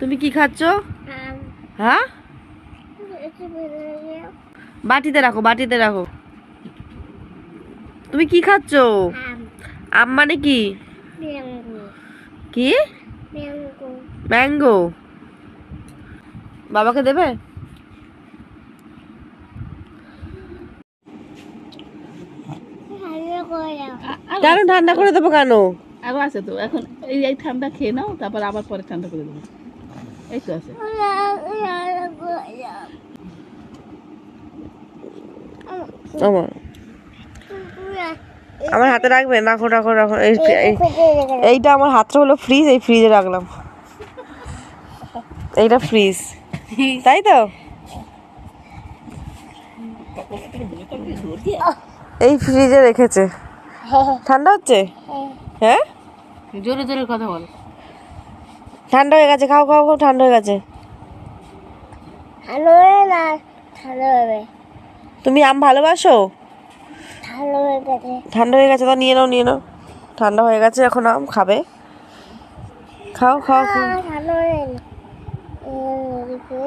তুমি কি খাচ্ছ? আম। হ্যাঁ, একটু বেড়ে যাও। বাটিতে রাখো, বাটিতে রাখো। তুমি কি খাচ্ছ? আম। আম মানে কি? ম্যাঙ্গো। কি? ম্যাঙ্গো। ম্যাঙ্গো। বাবাকে দেবে? ঠান্ডা করে দাও। কেন ঠান্ডা করে দেবো কেন? আরো আছে তো এখন। এই ঠান্ডা খেয়ে নাও, তারপর আবার পরে ঠান্ডা করে দেবো। এই তো আছে। ঠান্ডা করে দাও। আমার আমার হাতে রাখবে? রাখো রাখো রাখো। এইটা আমার হাতটা হলো ফ্রিজ, এই ফ্রিজে রাখলাম। এইটা ফ্রিজ, তাই তো? এই ফ্রিজে রেখেছে। ঠান্ডা হচ্ছে? হ্যাঁ, জোরে জোরে কথা বল। ঠান্ডা হয়ে গেছে। খাও খাও খাও, ঠান্ডা হয়ে গেছে। ভালো হবে না, ভালো হবে। তুমি আম ভালোবাসো? ভালো হয়ে গেছে। ঠান্ডা হয়ে গেছে, তা নিয়ে নাও, নিয়ে নাও। ঠান্ডা হয়ে গেছে, এখন আম খাবে। খাও খাও খাও। ভালো হয়ে গেছে।